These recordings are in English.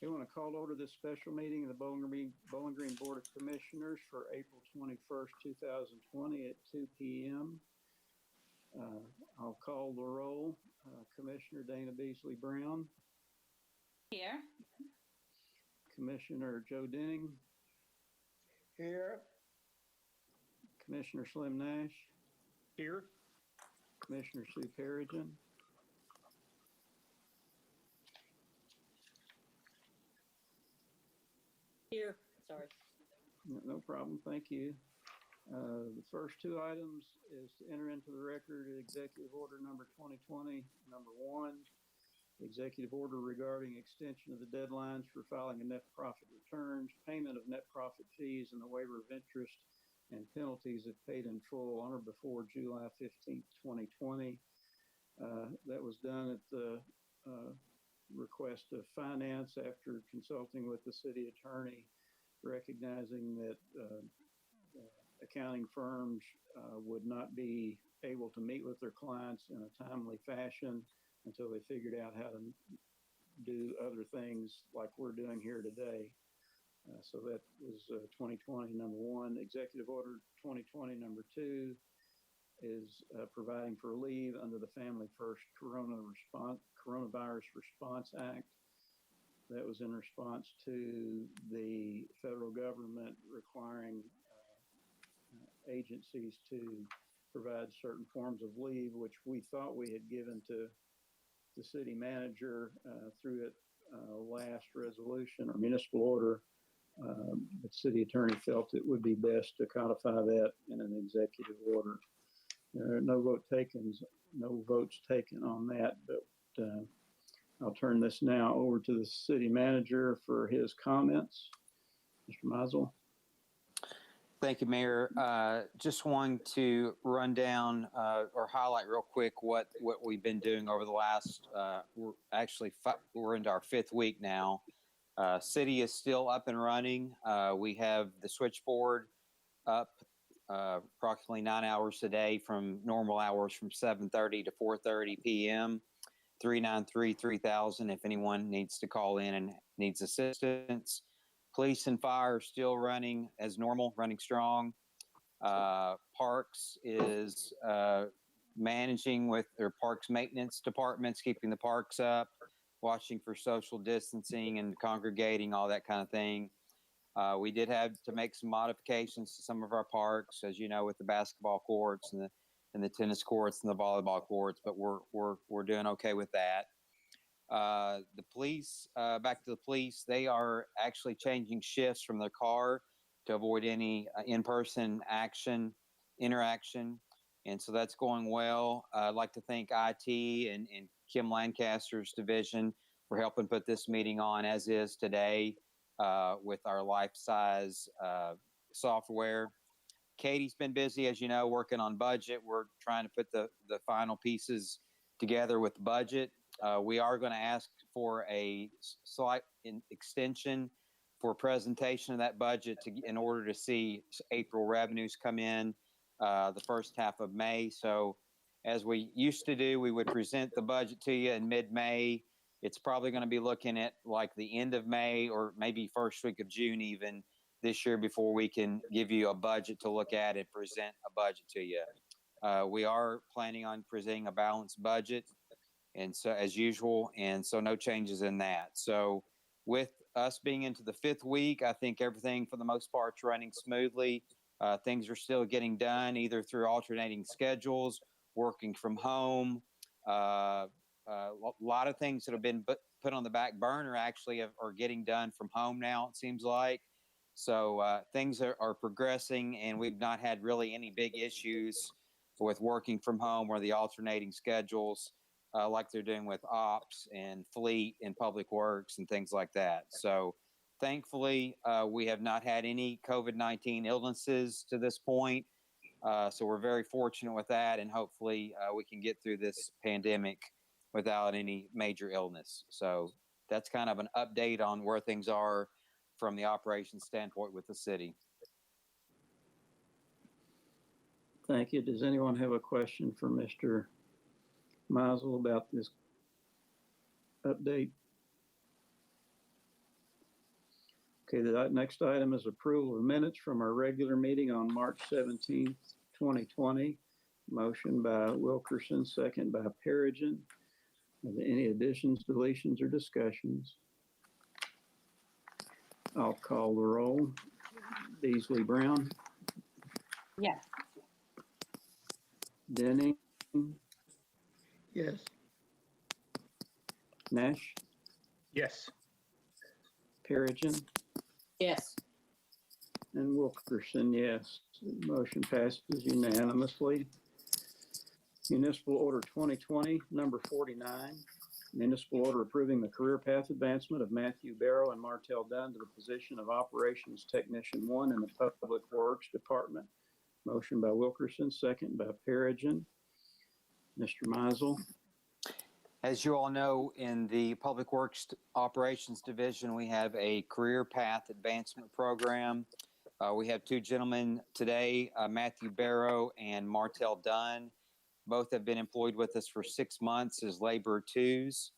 We want to call to order this special meeting of the Bowling Green Board of Commissioners for April 21st, 2020 at 2 p.m. I'll call the roll. Commissioner Dana Beasley Brown. Here. Commissioner Joe Denning. Here. Commissioner Slim Nash. Here. Commissioner Sue Perrigan. Here. Sorry. No problem. Thank you. The first two items is to enter into the record Executive Order number 2020, number 1, Executive Order regarding extension of the deadlines for filing of net profit returns, payment of net profit fees, and the waiver of interest and penalties if paid in full on or before July 15th, 2020. That was done at the request of Finance after consulting with the city attorney, recognizing that accounting firms would not be able to meet with their clients in a timely fashion until they figured out how to do other things like we're doing here today. So that was 2020 number 1. Executive Order 2020 number 2 is providing for leave under the Family First Coronavirus Response Act. That was in response to the federal government requiring agencies to provide certain forms of leave, which we thought we had given to the city manager through it last resolution or municipal order. The city attorney felt it would be best to codify that in an executive order. There are no votes taken on that, but I'll turn this now over to the city manager for his comments. Mr. Meisel. Thank you, Mayor. Just wanted to run down or highlight real quick what we've been doing over the last, we're into our 5th week now. City is still up and running. We have the switchboard up approximately 9 hours a day from normal hours from 7:30 to 4:30 p.m. 393-3000 if anyone needs to call in and needs assistance. Police and fire are still running as normal, running strong. Parks is managing with their parks maintenance departments, keeping the parks up, watching for social distancing and congregating, all that kind of thing. We did have to make some modifications to some of our parks, as you know, with the basketball courts and the tennis courts and the volleyball courts, but we're doing okay with that. The police, back to the police, they are actually changing shifts from their car to avoid any in-person interaction. And so that's going well. I'd like to thank IT and Kim Lancaster's division for helping put this meeting on as is today with our life-size software. Katie's been busy, as you know, working on budget. We're trying to put the final pieces together with the budget. We are going to ask for a slight extension for presentation of that budget in order to see April revenues come in the first half of May. So as we used to do, we would present the budget to you in mid-May. It's probably going to be looking at like the end of May or maybe first week of June even this year before we can give you a budget to look at and present a budget to you. We are planning on presenting a balanced budget, and so as usual, and so no changes in that. So with us being into the 5th week, I think everything for the most part is running smoothly. Things are still getting done either through alternating schedules, working from home. A lot of things that have been put on the back burner actually are getting done from home now, it seems like. So things are progressing, and we've not had really any big issues with working from home or the alternating schedules like they're doing with ops and fleet and public works and things like that. So thankfully, we have not had any COVID-19 illnesses to this point. So we're very fortunate with that, and hopefully we can get through this pandemic without any major illness. So that's kind of an update on where things are from the operations standpoint with the city. Thank you. Does anyone have a question for Mr. Meisel about this update? Okay, the next item is approval of minutes from our regular meeting on March 17th, 2020. Motion by Wilkerson, second by Perigin. Are there any additions, deletions, or discussions? I'll call the roll. Beasley Brown, Yes. Denning, Yes. Nash, Yes. Perigin, Yes. and Wilkerson, yes. Motion passes unanimously. Municipal Order 2020, number 49. Municipal order approving the career path advancement of Matthew Barrow and Martell Dunn to the position of Operations Technician 1 in the Public Works Department. Motion by Wilkerson, second by Perigin. Mr. Meisel. As you all know, in the Public Works Operations Division, we have a career path advancement program. We have two gentlemen today, Matthew Barrow and Martell Dunn. Both have been employed with us for 6 months as Labor 2s.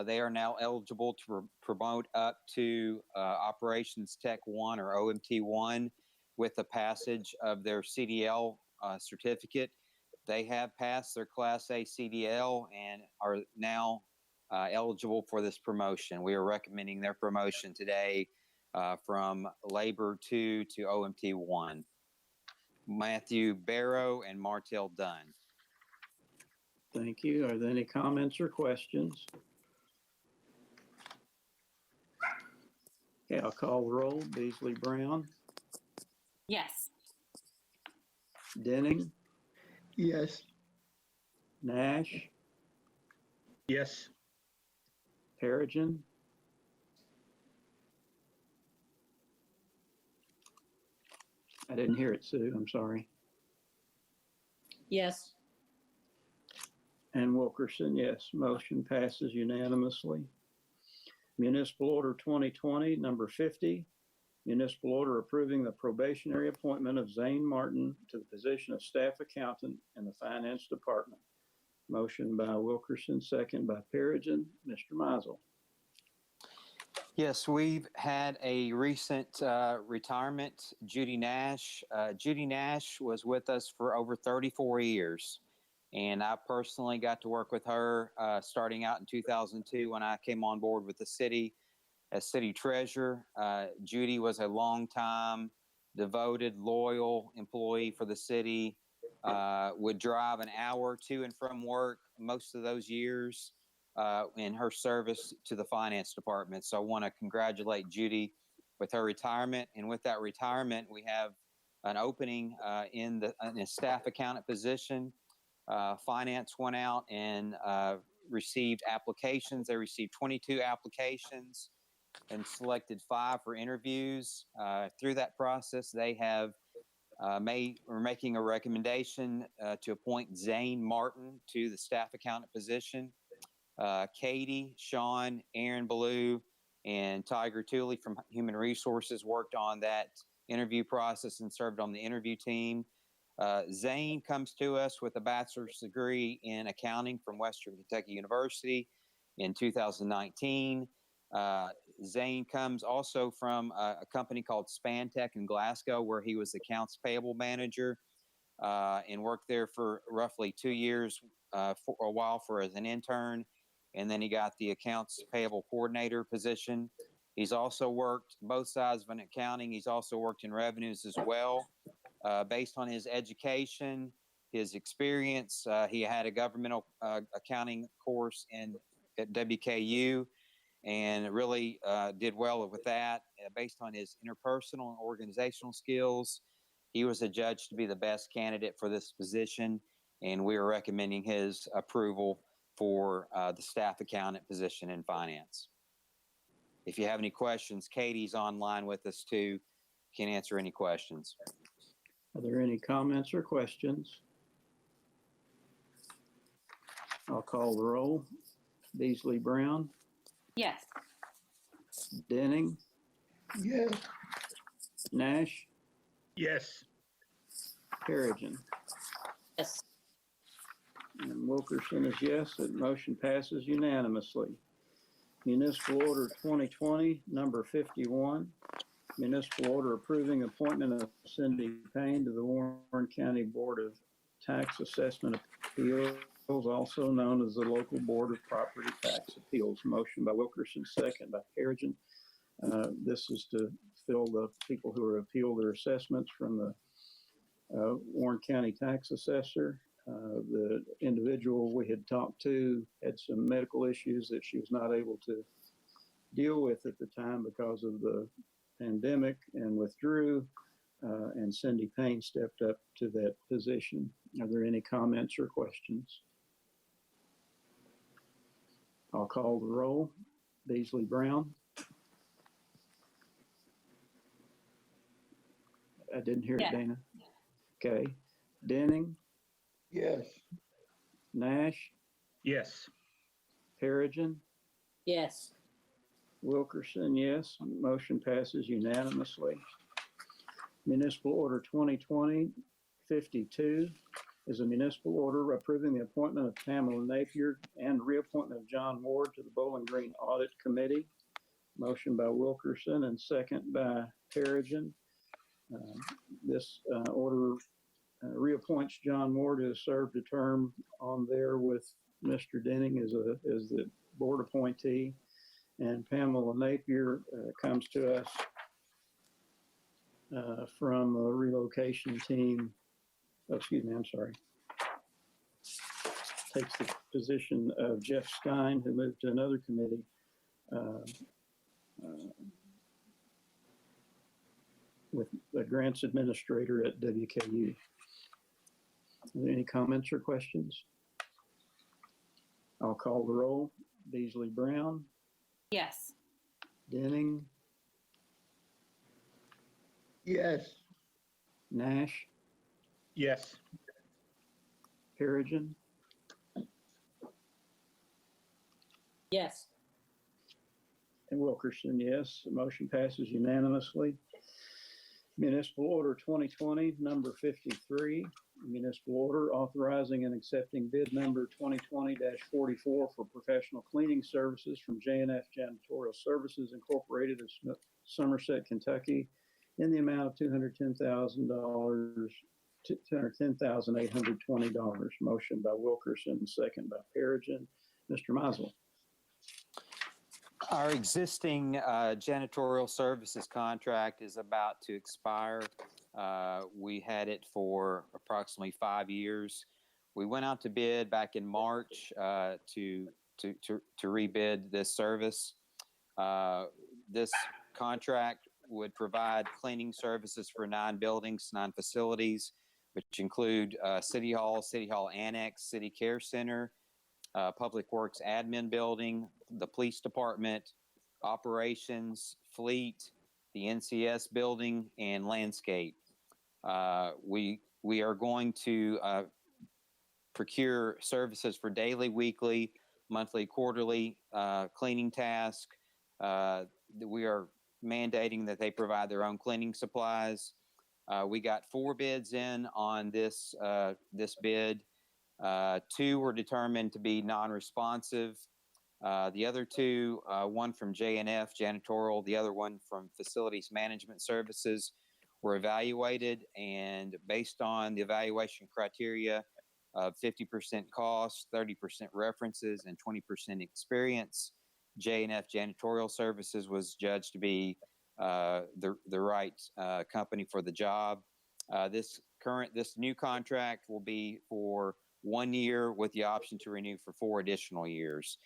They are now eligible to promote up to Operations Tech 1 or OMT 1 with the passage of their CDL certificate. They have passed their Class A CDL and are now eligible for this promotion. We are recommending their promotion today from Labor 2 to OMT 1. Matthew Barrow and Martell Dunn. Thank you. Are there any comments or questions? Okay, I'll call the roll. Beasley Brown, Yes. Denning, Yes. Nash, Yes. Perigin, I didn't hear it, Sue. I'm sorry. Yes. And Wilkerson, yes. Motion passes unanimously. Municipal Order 2020, number 50. Municipal order approving the probationary appointment of Zane Martin to the position of staff accountant in the Finance Department. Motion by Wilkerson, second by Perigin. Mr. Meisel. Yes, we've had a recent retirement, Judy Nash. Judy Nash was with us for over 34 years. And I personally got to work with her starting out in 2002 when I came on board with the city as city treasurer. Judy was a long-time, devoted, loyal employee for the city, would drive an hour to and from work most of those years in her service to the finance department. So I want to congratulate Judy with her retirement. And with that retirement, we have an opening in a staff accountant position. Finance went out and received applications. They received 22 applications and selected 5 for interviews. Through that process, they have we're making a recommendation to appoint Zane Martin to the staff accountant position. Katie, Sean, Aaron Ballou, and Tiger Tooley from Human Resources worked on that interview process and served on the interview team. Zane comes to us with a bachelor's degree in accounting from Western Kentucky University in 2019. Zane comes also from a company called Spantech in Glasgow, where he was accounts payable manager and worked there for roughly 2 years for a while as an intern. And then he got the accounts payable coordinator position. He's also worked both sides of an accounting. He's also worked in revenues as well. Based on his education, his experience, he had a governmental accounting course at WKU and really did well with that. Based on his interpersonal and organizational skills, he was adjudged to be the best candidate for this position, and we are recommending his approval for the staff accountant position in finance. If you have any questions, Katie's online with us too, can answer any questions. Are there any comments or questions? I'll call the roll. Beasley Brown, Yes. Denning, Yes. Nash, Yes. Perigin. Yes. And Wilkerson is yes. That motion passes unanimously. Municipal Order 2020, number 51. Municipal order approving appointment of Cindy Payne to the Warren County Board of Tax Assessment Appeals, also known as the Local Board of Property Tax Appeals. Motion by Wilkerson, second by Perigin. This is to fill the people who are appeal their assessments from the Warren County tax assessor. The individual we had talked to had some medical issues that she was not able to deal with at the time because of the pandemic and withdrew, and Cindy Payne stepped up to that position. Are there any comments or questions? I'll call the roll. Beasley Brown. I didn't hear Yes. it, Dana. Okay. Denning, Yes. Nash, Yes. Perigin, Yes. Wilkerson, yes. Motion passes unanimously. Municipal Order 2020-52 is a municipal order approving the appointment of Pamela Napier and reappointment of John Ward to the Bowling Green Audit Committee. Motion by Wilkerson and second by Perigin. This order reappoints John Ward, who has served a term on there with Mr. Denning as the board appointee. And Pamela Napier comes to us from a relocation team. Oh, excuse me, I'm sorry. Takes the position of Jeff Stein, who moved to another committee. With the grants administrator at WKU. Are there any comments or questions? I'll call the roll. Beasley Brown, Yes. Denning, Yes. Nash, Yes. Perigin, Yes. and Wilkerson, yes. The motion passes unanimously. Municipal Order 2020, number 53, municipal order authorizing and accepting bid number 2020-44 for professional cleaning services from J&F Janitorial Services Incorporated of Somerset, Kentucky, in the amount of $210,000, $210,820. Motion by Wilkerson, second by Perigin. Mr. Mizel. Our existing janitorial services contract is about to expire. We had it for approximately 5 years. We went out to bid back in March to rebid this service. This contract would provide cleaning services for 9 buildings, 9 facilities, which include City Hall Annex, City Care Center, Public Works Admin Building, the Police Department, Operations, Fleet, the NCS Building, and Landscape. We are going to procure services for daily, weekly, monthly, quarterly cleaning task. We are mandating that they provide their own cleaning supplies. We got 4 bids in on this bid. 2 were determined to be non-responsive. The other 2, one from J&F Janitorial, the other one from Facilities Management Services, were evaluated, and based on the evaluation criteria of 50% cost, 30% references, and 20% experience, J&F Janitorial Services was judged to be the right company for the job. This new contract will be for 1 year with the option to renew for 4 additional years.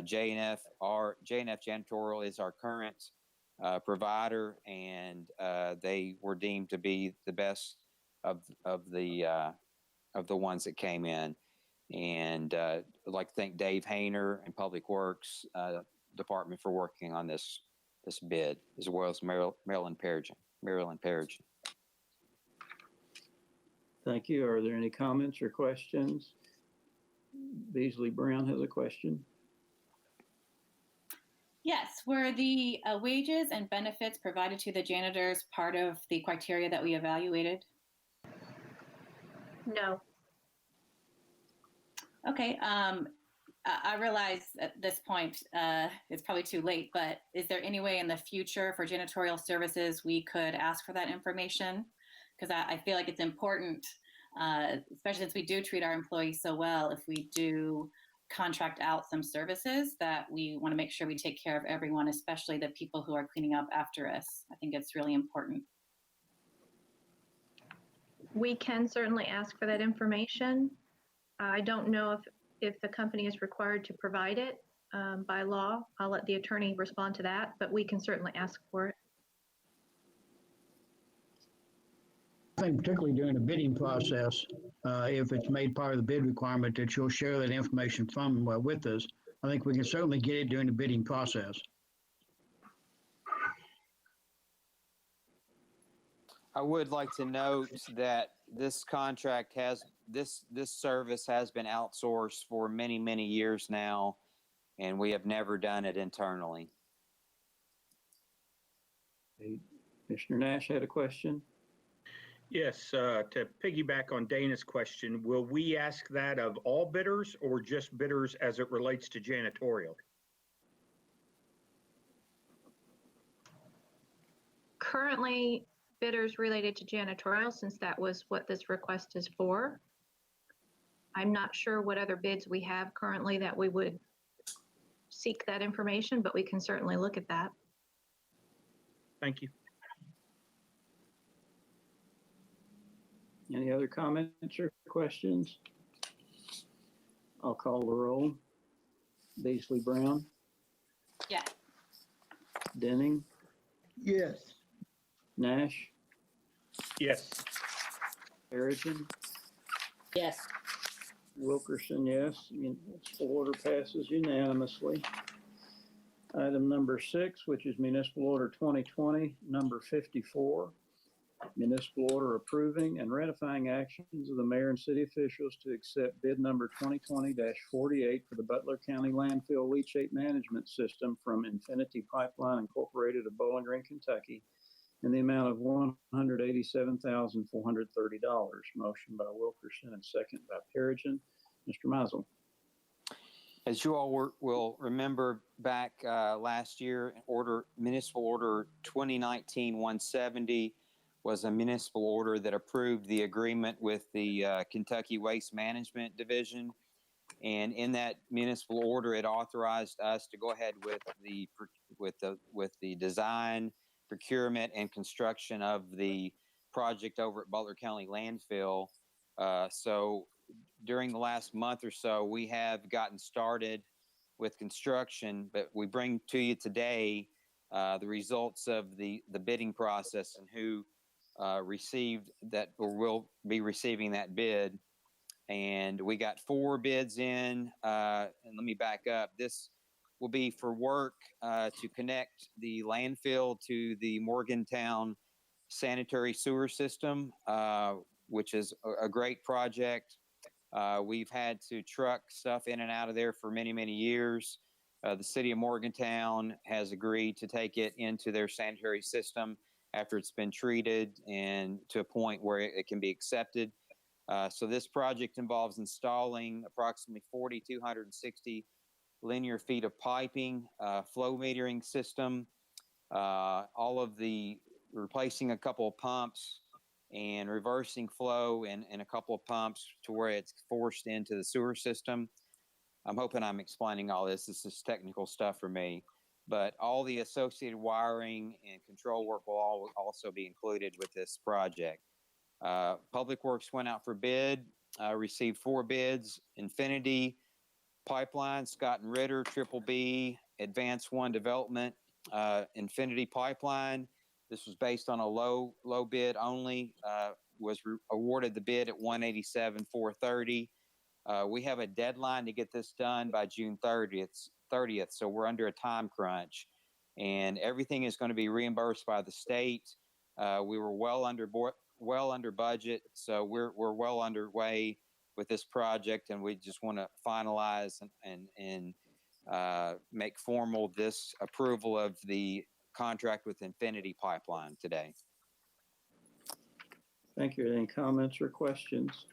J&F Janitorial is our current provider, and they were deemed to be the best of the ones that came in. And I'd like to thank Dave Hayner and Public Works Department for working on this bid, as well as Marilyn Perigin. Thank you. Are there any comments or questions? Beasley Brown has a question. Yes. Were the wages and benefits provided to the janitors part of the criteria that we evaluated? No. Okay. I realize at this point it's probably too late, but is there any way in the future for janitorial services we could ask for that information? Because I feel like it's important, especially since we do treat our employees so well, if we do contract out some services, that we want to make sure we take care of everyone, especially the people who are cleaning up after us. I think it's really important. We can certainly ask for that information. I don't know if the company is required to provide it by law. I'll let the attorney respond to that, but we can certainly ask for it. I think particularly during the bidding process, if it's made part of the bid requirement that you'll share that information with us, I think we can certainly get it during the bidding process. I would like to note that this contract this service has been outsourced for many, many years now, and we have never done it internally. Commissioner Nash had a question. Yes, to piggyback on Dana's question, will we ask that of all bidders or just bidders as it relates to janitorial? Currently, bidders related to janitorial, since that was what this request is for. I'm not sure what other bids we have currently that we would seek that information, but we can certainly look at that. Thank you. Any other comments or questions? I'll call the roll. Beasley Brown, Yeah. Denning, Yes. Nash, Yes. Perigin, Yes. Wilkerson, yes. Municipal order passes unanimously. Item number 6, which is Municipal Order 2020, number 54. Municipal order approving and ratifying actions of the mayor and city officials to accept bid number 2020-48 for the Butler County Landfill Leachate Management System from Infinity Pipeline Incorporated of Bowling Green, Kentucky, in the amount of $187,430. Motion by Wilkerson and second by Perigin. Mr. Mizel. As you all will remember back last year, Municipal Order 2019-170 was a municipal order that approved the agreement with the Kentucky Waste Management Division. And in that municipal order, it authorized us to go ahead with the design, procurement, and construction of the project over at Butler County Landfill. So during the last month or so, we have gotten started with construction, but we bring to you today the results of the bidding process and who received that or will be receiving that bid. And we got 4 bids in, and let me back up. This will be for work to connect the landfill to the Morgantown sanitary sewer system, which is a great project. We've had to truck stuff in and out of there for many, many years. The city of Morgantown has agreed to take it into their sanitary system after it's been treated and to a point where it can be accepted. So this project involves installing approximately 4,260 linear feet of piping, flow metering system, replacing a couple of pumps and reversing flow in a couple of pumps to where it's forced into the sewer system. I'm hoping I'm explaining all this. This is technical stuff for me. But all the associated wiring and control work will also be included with this project. Public Works went out for bid, received 4 bids: Infinity Pipeline, Scott and Ritter, Triple B, Advanced One Development, Infinity Pipeline. This was based on a low bid only, was awarded the bid at $187,430. We have a deadline to get this done by June 30th, so we're under a time crunch, and everything is going to be reimbursed by the state. We were well under budget, so we're well underway with this project, and we just want to finalize and make formal this approval of the contract with Infinity Pipeline today. Thank you. Any comments or questions?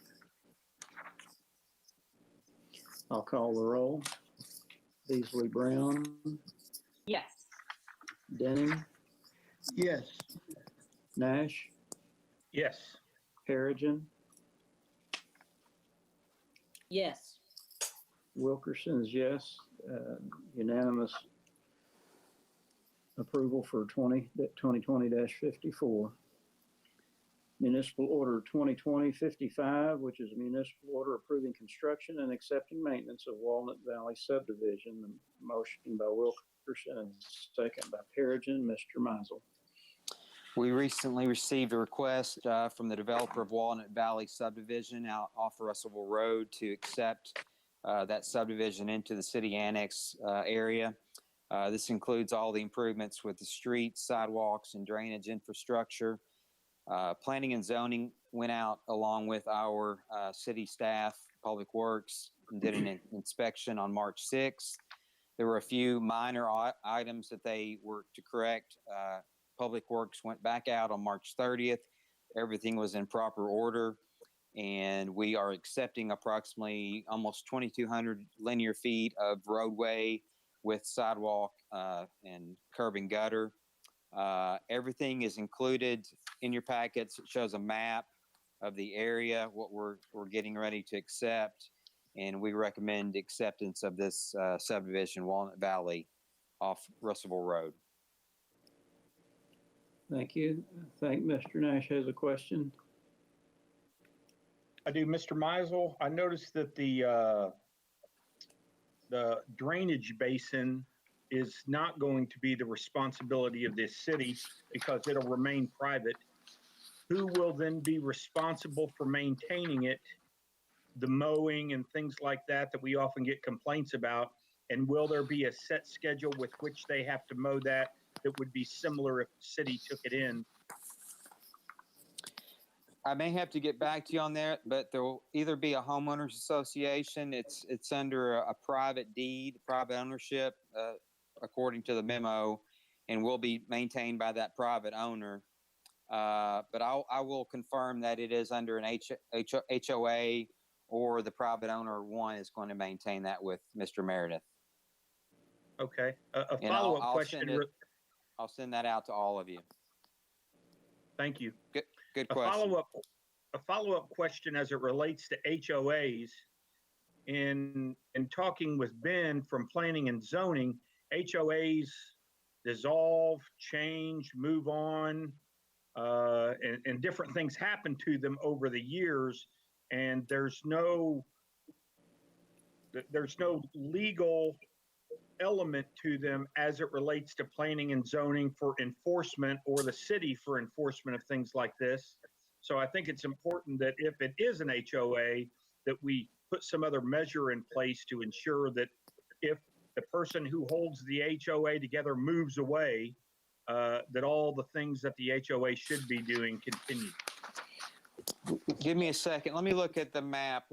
I'll call the roll. Beasley Brown, Yes. Denning, Yes. Nash, Yes. Perigin, Yes. Wilkerson is yes. Unanimous approval for 2020-54. Municipal Order 2020-55, which is a municipal order approving construction and accepting maintenance of Walnut Valley subdivision. The motion by Wilkerson and second by Perigin. Mr. Mizel. We recently received a request from the developer of Walnut Valley subdivision out off Russellville Road to accept that subdivision into the city annex area. This includes all the improvements with the streets, sidewalks, and drainage infrastructure. Planning and zoning went out along with our city staff, Public Works, and did an inspection on March 6th. There were a few minor items that they were to correct. Public Works went back out on March 30th. Everything was in proper order, and we are accepting approximately almost 2,200 linear feet of roadway with sidewalk and curb and gutter. Everything is included in your packets. It shows a map of the area, what we're getting ready to accept, and we recommend acceptance of this subdivision, Walnut Valley, off Russellville Road. Thank you. I think Mr. Nash has a question. I do, Mr. Mizel. I noticed that the drainage basin is not going to be the responsibility of this city because it'll remain private. Who will then be responsible for maintaining it, the mowing and things like that we often get complaints about? And will there be a set schedule with which they have to mow that would be similar if the city took it in? I may have to get back to you on that, but there will either be a homeowners association. It's under a private deed, private ownership, according to the memo, and will be maintained by that private owner. But I will confirm that it is under an HOA, or the private owner one is going to maintain that with Mr. Meredith. Okay. A And follow-up question. I'll send that out to all of you. Thank you. Good question. A follow-up question as it relates to HOAs. In talking with Ben from Planning and Zoning, HOAs dissolve, change, move on, and different things happen to them over the years, and there's no legal element to them as it relates to planning and zoning for enforcement, or the city for enforcement of things like this. So I think it's important that if it is an HOA, that we put some other measure in place to ensure that if the person who holds the HOA together moves away, that all the things that the HOA should be doing continue. Give me a second. Let me look at the map.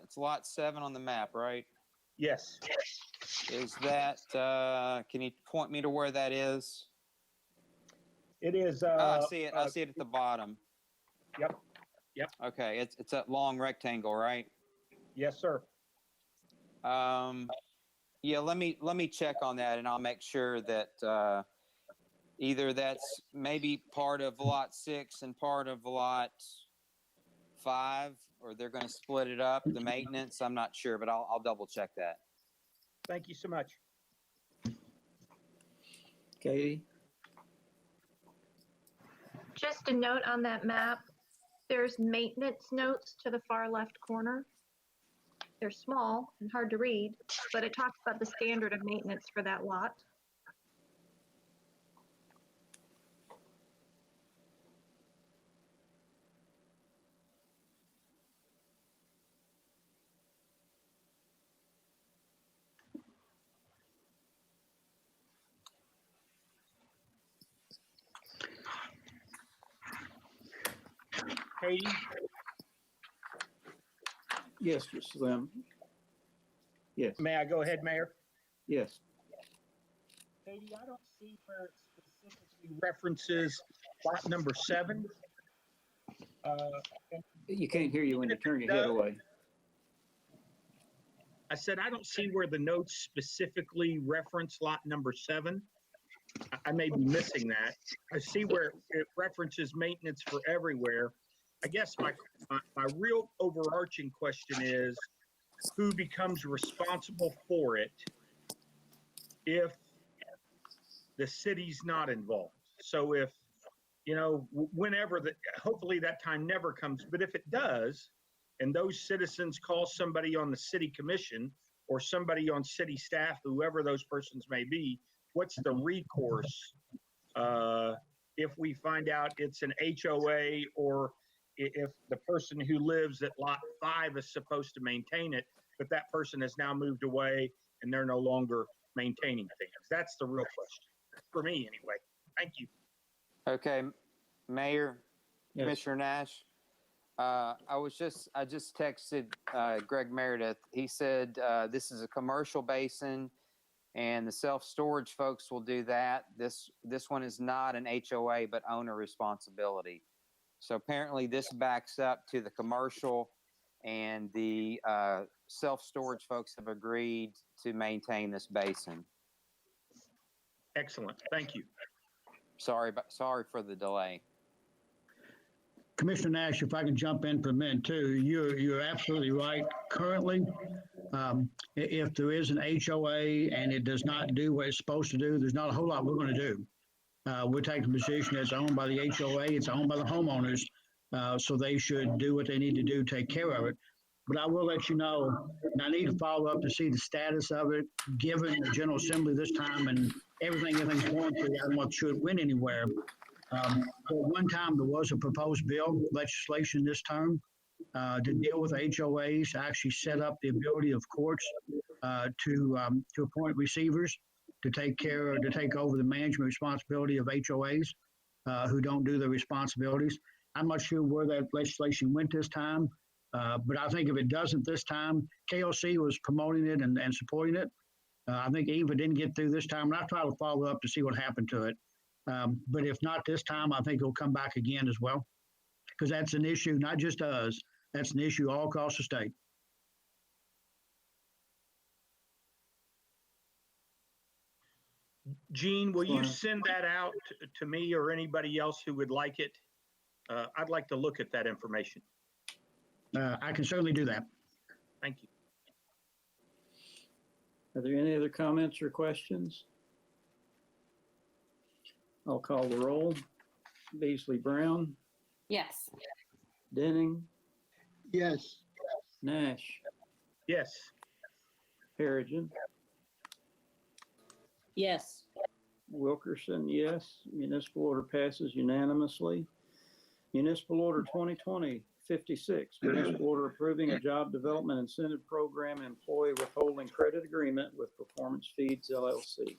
It's lot 7 on the map, right? Yes. Is that, can you point me to where that is? It is. I see it. I see it at the bottom. Yep. Okay. It's that long rectangle, right? Yes, sir. Yeah, let me check on that, and I'll make sure that either that's maybe part of lot 6 and part of lot 5, or they're going to split it up, the maintenance. I'm not sure, but I'll double check that. Thank you so much. Katie? Just a note on that map, there's maintenance notes to the far left corner. They're small and hard to read, but it talks about the standard of maintenance for that lot. Katie? Yes, Mr. Slim. Yes. May I go ahead, Mayor? Yes. Katie, I don't see where it specifically references lot number 7. You can't hear you when you turn your head away. I said, I don't see where the notes specifically reference lot number 7. I may be missing that. I see where it references maintenance for everywhere. I guess my real overarching question is, who becomes responsible for it if the city's not involved? So if, whenever hopefully that time never comes, but if it does, and those citizens call somebody on the city commission or somebody on city staff, whoever those persons may be, what's the recourse if we find out it's an HOA, or if the person who lives at lot 5 is supposed to maintain it, but that person has now moved away and they're no longer maintaining things? That's the real question for me anyway. Thank you. Okay, Mayor, Yes. Commissioner Nash. I just texted Greg Meredith. He said this is a commercial basin, and the self-storage folks will do that. This one is not an HOA, but owner responsibility. So apparently this backs up to the commercial, and the self-storage folks have agreed to maintain this basin. Excellent. Thank you. Sorry for the delay. Commissioner Nash, if I can jump in for a minute too, you're absolutely right. Currently, if there is an HOA and it does not do what it's supposed to do, there's not a whole lot we're going to do. We're taking a position that's owned by the HOA, it's owned by the homeowners, so they should do what they need to do, take care of it. But I will let you know, and I need to follow up to see the status of it, given the General Assembly this time and everything's going through. I don't want to win anywhere. At one time, there was a proposed bill legislation this term to deal with HOAs, to actually set up the ability of courts to appoint receivers to take over the management responsibility of HOAs who don't do their responsibilities. I'm not sure where that legislation went this time, but I think if it doesn't this time, KLC was promoting it and supporting it. I think EVA didn't get through this time, and I'll try to follow up to see what happened to it. But if not this time, I think it'll come back again as well, because that's an issue, not just us, that's an issue all across the state. Gene, will you send that out to me or anybody else who would like it? I'd like to look at that information. I can certainly do that. Thank you. Are there any other comments or questions? I'll call the roll. Beasley Brown, Yes. Denning, Yes. Nash, Yes. Perigin, Yes. Wilkerson, yes. Municipal order passes unanimously. Municipal order 2020-56, municipal order approving a job development incentive program employee withholding credit agreement with Performance Feeds LLC.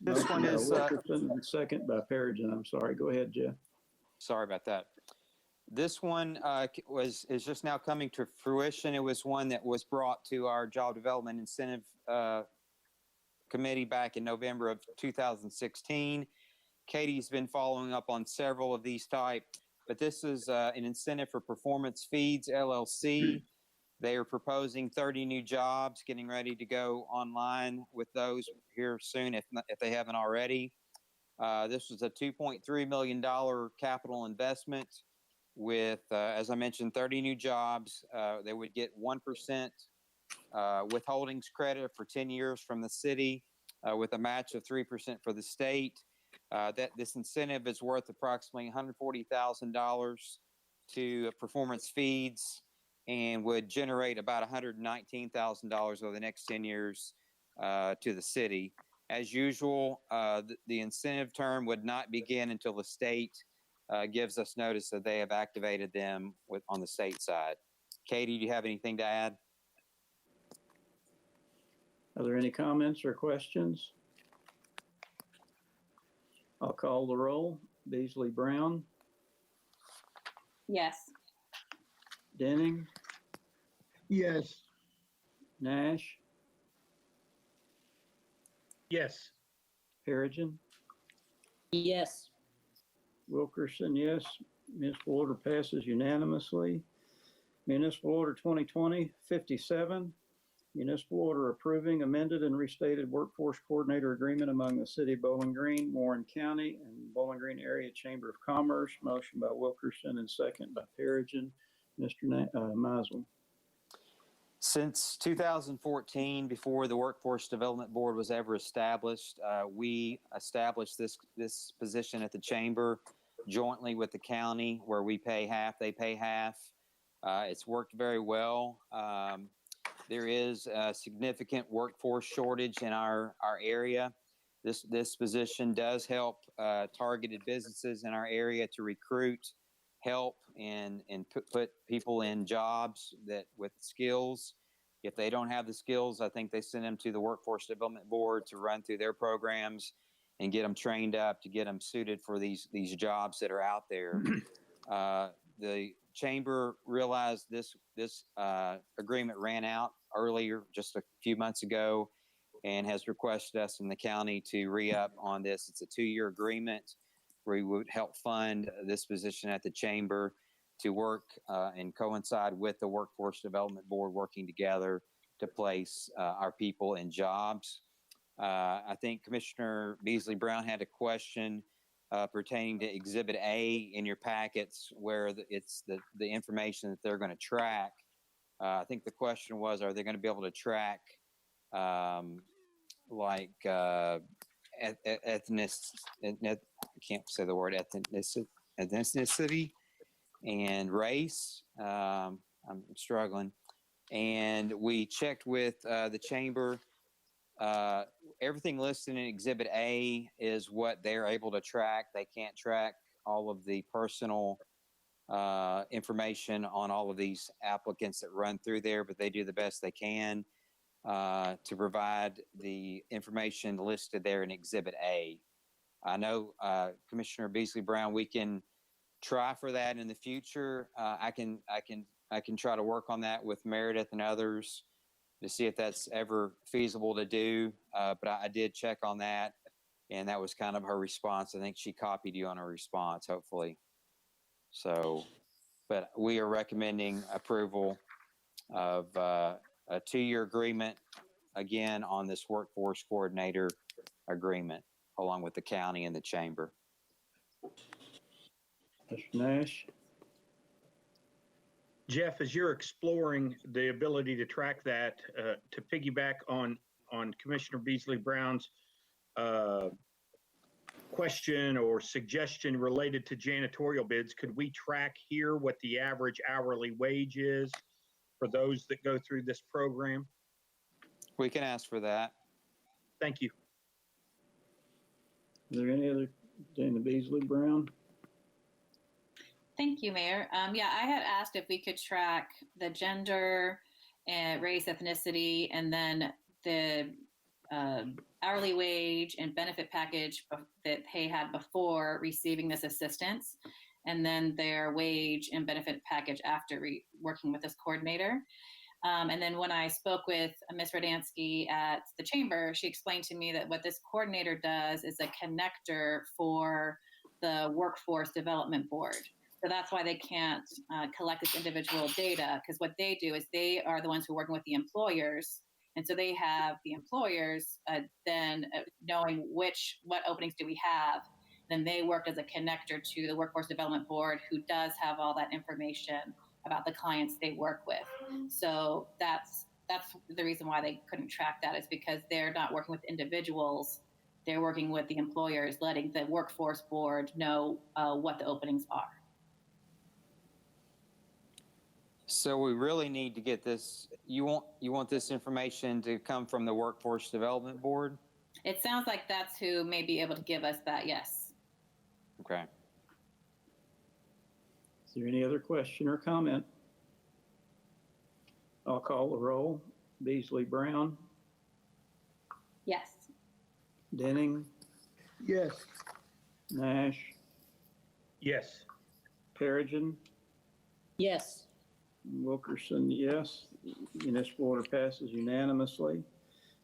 This one is Wilkerson, and second by Perigin. I'm sorry. Go ahead, Jeff. sorry about that. This one is just now coming to fruition. It was one that was brought to our Job Development Incentive Committee back in November of 2016. Katie's been following up on several of these type, but this is an incentive for Performance Feeds LLC. They are proposing 30 new jobs, getting ready to go online with those here soon, if they haven't already. This was a $2.3 million capital investment with, as I mentioned, 30 new jobs. They would get 1% withholdings credit for 10 years from the city with a match of 3% for the state. This incentive is worth approximately $140,000 to Performance Feeds and would generate about $119,000 over the next 10 years to the city. As usual, the incentive term would not begin until the state gives us notice that they have activated them on the state side. Katie, do you have anything to add? Are there any comments or questions? I'll call the roll. Beasley Brown, Yes. Denning, Yes. Nash, Yes. Perigin, Yes. Wilkerson, yes. Municipal order passes unanimously. Municipal Order 2020-57, municipal order approving amended and restated workforce coordinator agreement among the City of Bowling Green, Warren County, and Bowling Green Area Chamber of Commerce. Motion by Wilkerson and second by Perigin. Mr. Mizel. Since 2014, before the Workforce Development Board was ever established, we established this position at the chamber jointly with the county, where we pay half, they pay half. It's worked very well. There is a significant workforce shortage in our area. This position does help targeted businesses in our area to recruit, help, and put people in jobs that with skills. If they don't have the skills, I think they send them to the Workforce Development Board to run through their programs and get them trained up to get them suited for these jobs that are out there. The chamber realized this agreement ran out earlier, just a few months ago, and has requested us in the county to re-up on this. It's a 2-year agreement where we would help fund this position at the chamber to work and coincide with the Workforce Development Board, working together to place our people in jobs. I think Commissioner Beasley Brown had a question pertaining to Exhibit A in your packets, where it's the information that they're going to track. I think the question was, are they going to be able to track like I can't say the word ethnicity and race. I'm struggling. And we checked with the chamber. Everything listed in Exhibit A is what they're able to track. They can't track all of the personal information on all of these applicants that run through there, but they do the best they can to provide the information listed there in Exhibit A. I know, Commissioner Beasley Brown, we can try for that in the future. I can try to work on that with Meredith and others to see if that's ever feasible to do. But I did check on that, and that was kind of her response. I think she copied you on her response, hopefully. So, but we are recommending approval of a 2-year agreement, again, on this workforce coordinator agreement, along with the county and the chamber. Mr. Nash. Jeff, as you're exploring the ability to track that, to piggyback on Commissioner Beasley Brown's question or suggestion related to janitorial bids, could we track here what the average hourly wage is for those that go through this program? We can ask for that. Thank you. Is there any other, Dana Beasley Brown? Thank you, Mayor. Yeah, I had asked if we could track the gender and race, ethnicity, and then the hourly wage and benefit package that they had before receiving this assistance, and then their wage and benefit package after working with this coordinator. And then when I spoke with Ms. Radansky at the chamber, she explained to me that what this coordinator does is a connector for the Workforce Development Board. So that's why they can't collect this individual data, because what they do is they are the ones who are working with the employers. And so they have the employers then knowing what openings do we have. Then they work as a connector to the Workforce Development Board, who does have all that information about the clients they work with. So that's the reason why they couldn't track that, is because they're not working with individuals. They're working with the employers, letting the Workforce Board know what the openings are. So we really need to get this. You want this information to come from the Workforce Development Board? It sounds like that's who may be able to give us that, yes. Okay. Is there any other question or comment? I'll call the roll. Beasley Brown, Yes. Denning, yes, Nash, Yes. Perigin, Yes. Wilkerson, yes. Municipal order passes unanimously.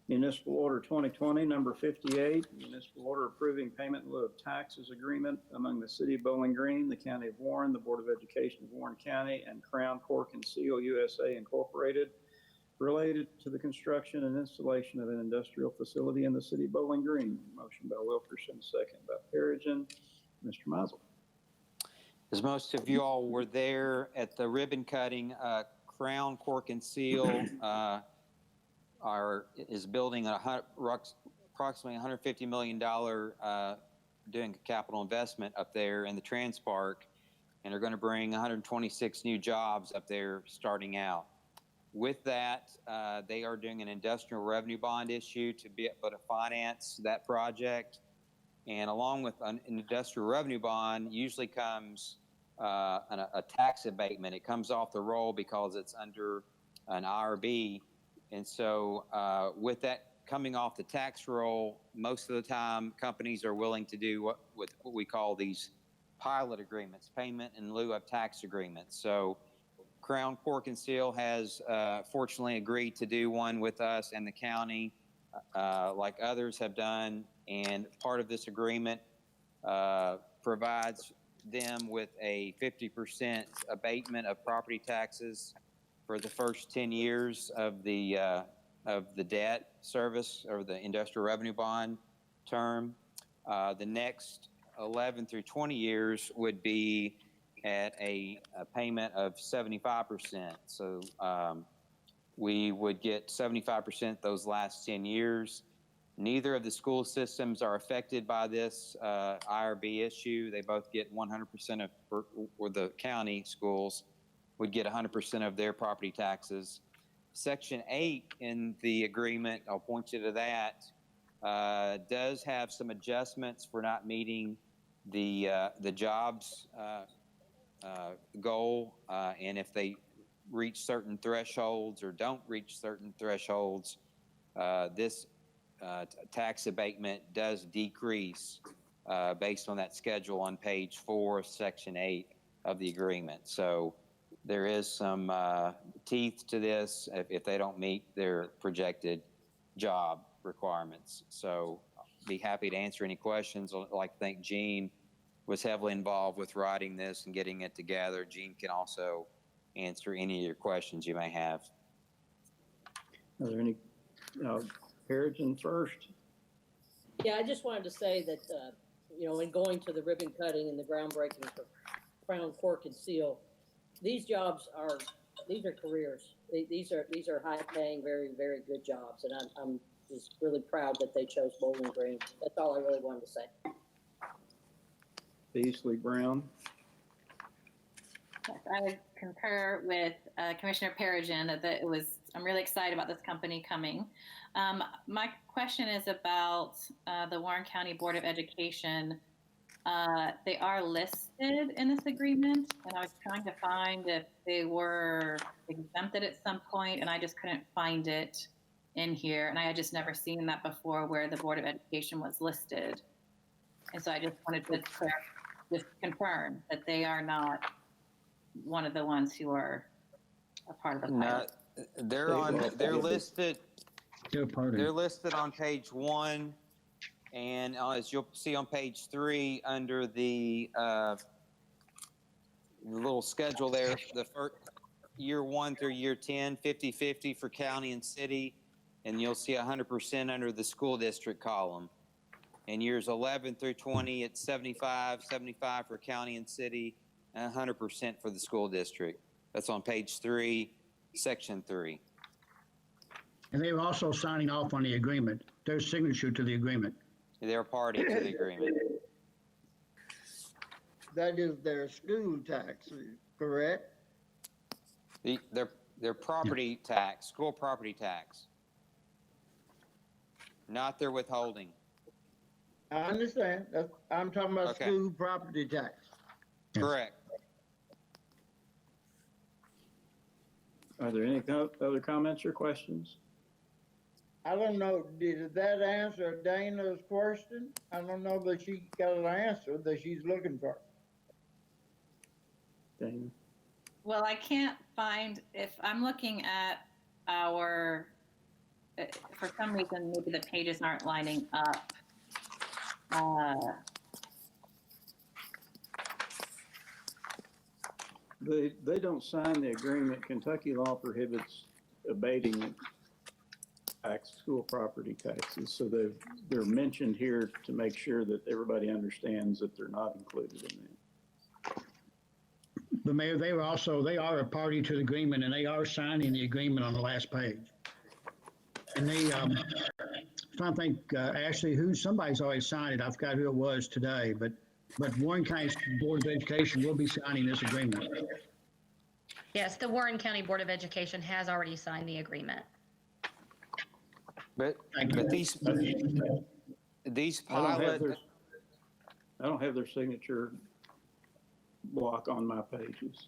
Municipal Order 2020, number 58, municipal order approving payment in lieu of taxes agreement among the City of Bowling Green, the County of Warren, the Board of Education of Warren County, and Crown Cork and Seal USA Incorporated, related to the construction and installation of an industrial facility in the City of Bowling Green. Motion by Wilkerson, second by Perigin. Mr. Mizel. As most of you all were there at the ribbon cutting, Crown Cork and Seal is building approximately $150 million doing a capital investment up there in the Trans Park, and are going to bring 126 new jobs up there starting out. With that, they are doing an industrial revenue bond issue to be able to finance that project. And along with an industrial revenue bond usually comes a tax abatement. It comes off the roll because it's under an IRB. And so with that coming off the tax roll, most of the time companies are willing to do what we call these pilot agreements, payment in lieu of tax agreements. So Crown Cork and Seal has fortunately agreed to do one with us and the county, like others have done. And part of this agreement provides them with a 50% abatement of property taxes for the first 10 years of the debt service or the industrial revenue bond term. The next 11 through 20 years would be at a payment of 75%. So we would get 75% those last 10 years. Neither of the school systems are affected by this IRB issue. They both get 100% of, or the county schools would get 100% of their property taxes. Section 8 in the agreement, I'll point you to that, does have some adjustments for not meeting the jobs goal, and if they reach certain thresholds or don't reach certain thresholds, this tax abatement does decrease based on that schedule on page 4, section 8 of the agreement. So there is some teeth to this if they don't meet their projected job requirements. So I'll be happy to answer any questions. I'd like to thank Gene was heavily involved with writing this and getting it together. Gene can also answer any of your questions you may have. Are there any, Perigin first? Yeah, I just wanted to say that, in going to the ribbon cutting and the groundbreaking for Crown Cork and Seal, these are careers. These are high paying, very, very good jobs. And I'm just really proud that they chose Bowling Green. That's all I really wanted to say. Beasley Brown. Yes, I would concur with Commissioner Perigin that I'm really excited about this company coming. My question is about the Warren County Board of Education. They are listed in this agreement, and I was trying to find if they were exempted at some point, and I just couldn't find it in here. And I had just never seen that before where the Board of Education was listed. And so I just wanted to just confirm that they are not one of the ones who are a part of the pilot. No, they're listed. They're listed on page 1, and as you'll see on page 3 under the little schedule there, the first year 1 through year 10, 50-50 for county and city, and you'll see 100% under the school district column. In years 11 through 20, it's 75 for county and city, and 100% for the school district. That's on page 3, section 3. And they were also signing off on the agreement, their signature to the agreement. They're party to the agreement. That is their school tax, correct? Their property tax, school property tax, not their withholding. I understand. I'm talking about Okay. school property tax. Correct. Are there any other comments or questions? I don't know, did that answer Dana's question? I don't know that she got an answer that she's looking for. Dana? Well, I can't find, if I'm looking at our for some reason, maybe the pages aren't lining up. They don't sign the agreement. Kentucky law prohibits abating school property taxes. So they're mentioned here to make sure that everybody understands that they're not included in that. But Mayor, they are a party to the agreement, and they are signing the agreement on the last page. And they, I'm trying to think, Ashley, somebody's already signed it. I forgot who it was today, but Warren County Board of Education will be signing this agreement. Yes, the Warren County Board of Education has already signed the agreement. But these pilot. I don't have their signature block on my pages.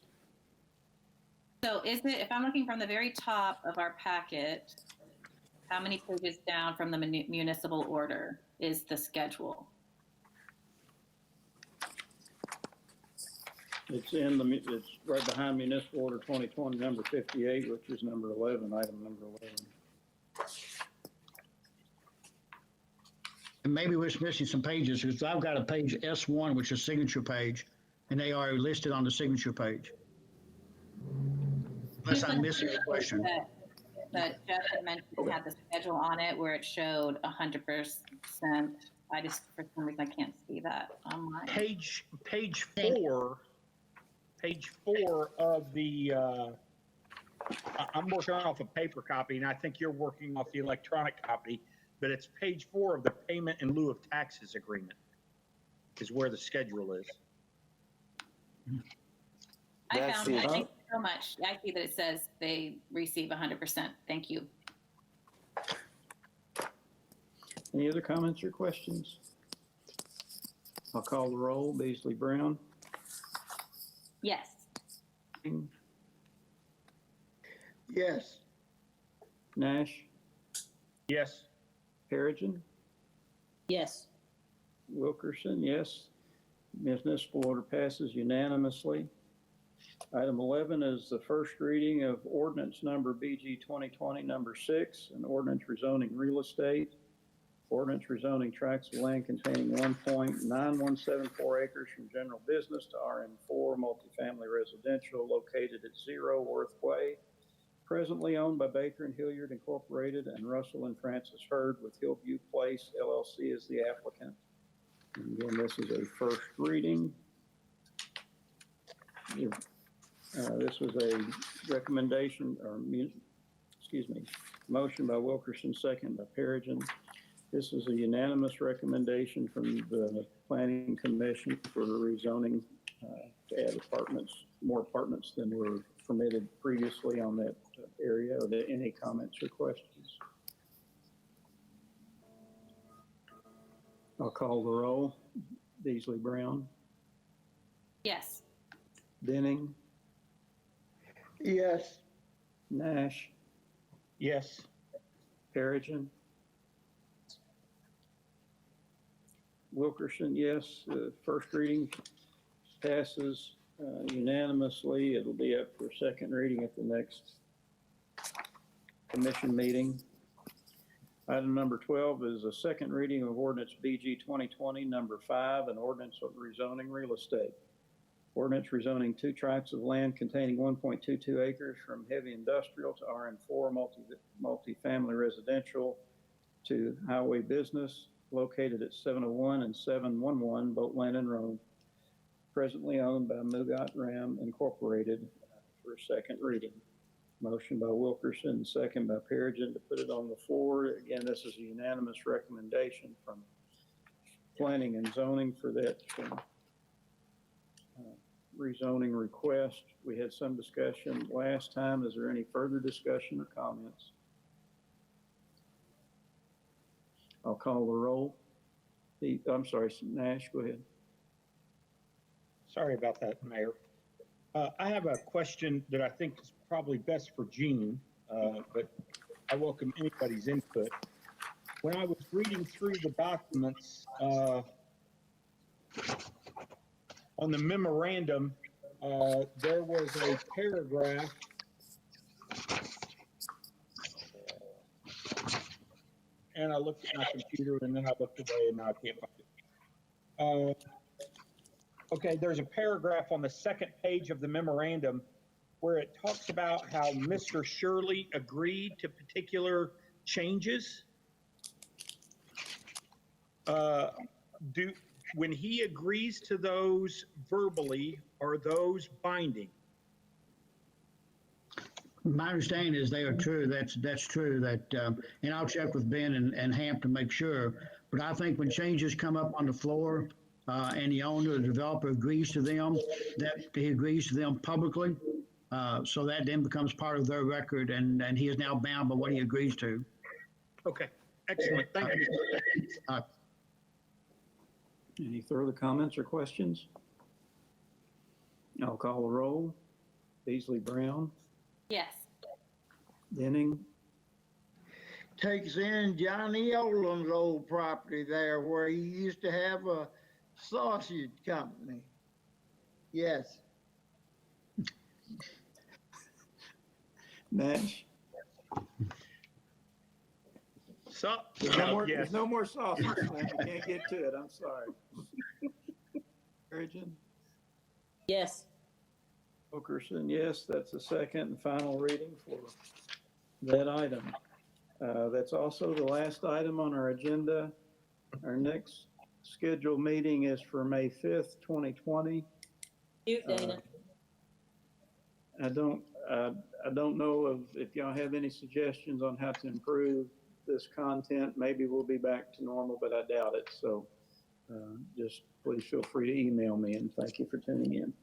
So is it, if I'm looking from the very top of our packet, how many pages down from the municipal order is the schedule? It's right behind Municipal Order 2020, number 58, which is number 11, item number 11. And maybe we're missing some pages, because I've got a page S1, which is signature page, and they are listed on the signature page. Unless I'm missing a question. That Jeff had mentioned had the schedule on it where it showed 100%. I just, for some reason, I can't see that online. Page four of the, I'm working off a paper copy, and I think you're working off the electronic copy, but it's page 4 of the payment in lieu of taxes agreement is where the schedule is. I found it. Thank you so much. I see that it says they receive 100%. Thank you. Any other comments or questions? I'll call the roll. Beasley Brown. Yes. Yes. Nash. Yes. Perigin. Yes. Wilkerson, yes. Municipal order passes unanimously. Item 11 is the first reading of ordinance number BG 2020 number 6, an ordinance rezoning real estate. Ordinance rezoning tracts of land containing 1.9174 acres from general business to RM4 multifamily residential located at 0 Worth Way, presently owned by Baker and Hilliard Incorporated and Russell and Francis Hurd, with Hillview Place LLC as the applicant. And again, this is a first reading. This was a recommendation, motion by Wilkerson, second by Perigin. This is a unanimous recommendation from the Planning Commission for rezoning to add more apartments than were permitted previously on that area. Are there any comments or questions? I'll call the roll. Beasley Brown. Yes. Denning. Yes. Nash. Yes. Perigin. Wilkerson, yes. First reading passes unanimously. It'll be up for second reading at the next commission meeting. Item number 12 is a second reading of ordinance BG 2020 number 5, an ordinance of rezoning real estate. Ordinance rezoning 2 tracts of land containing 1.22 acres from heavy industrial to RM4 multifamily residential to highway business located at 701 and 711 Boat Landing Road, presently owned by Mugat Ram Incorporated, for second reading. Motion by Wilkerson, second by Perigin to put it on the floor. Again, this is a unanimous recommendation from Planning and Zoning for that rezoning request. We had some discussion last time. Is there any further discussion or comments? I'll call the roll. I'm sorry, Nash, go ahead. Sorry about that, Mayor. I have a question that I think is probably best for Jean, but I welcome anybody's input. When I was reading through the documents on the memorandum, there was a paragraph and I looked at my computer, and then I looked away, and now I can't find it. Okay, there's a paragraph on the second page of the memorandum where it talks about how Mr. Shirley agreed to particular changes. When he agrees to those verbally, are those binding? My understanding is they are true. That's true. And I'll check with Ben and Hamp to make sure. But I think when changes come up on the floor, and the owner, the developer agrees to them, that he agrees to them publicly. So that then becomes part of their record, and he is now bound by what he agrees to. Okay, excellent. Thank you. Any further comments or questions? I'll call the roll. Beasley Brown, Yes. Denning, Takes in Johnny Olam's old property there where he used to have a sausage company. Yes. Nash. There's Yes. no more sausage, man. You can't get to it. I'm sorry. Perigin, Yes. Wilkerson, yes. That's the second and final reading for that item. That's also the last item on our agenda. Our next scheduled meeting is for May 5th, 2020. Cute, Dana. I don't know if y'all have any suggestions on how to improve this content. Maybe we'll be back to normal, but I doubt it. So just please feel free to email me, and thank you for tuning in.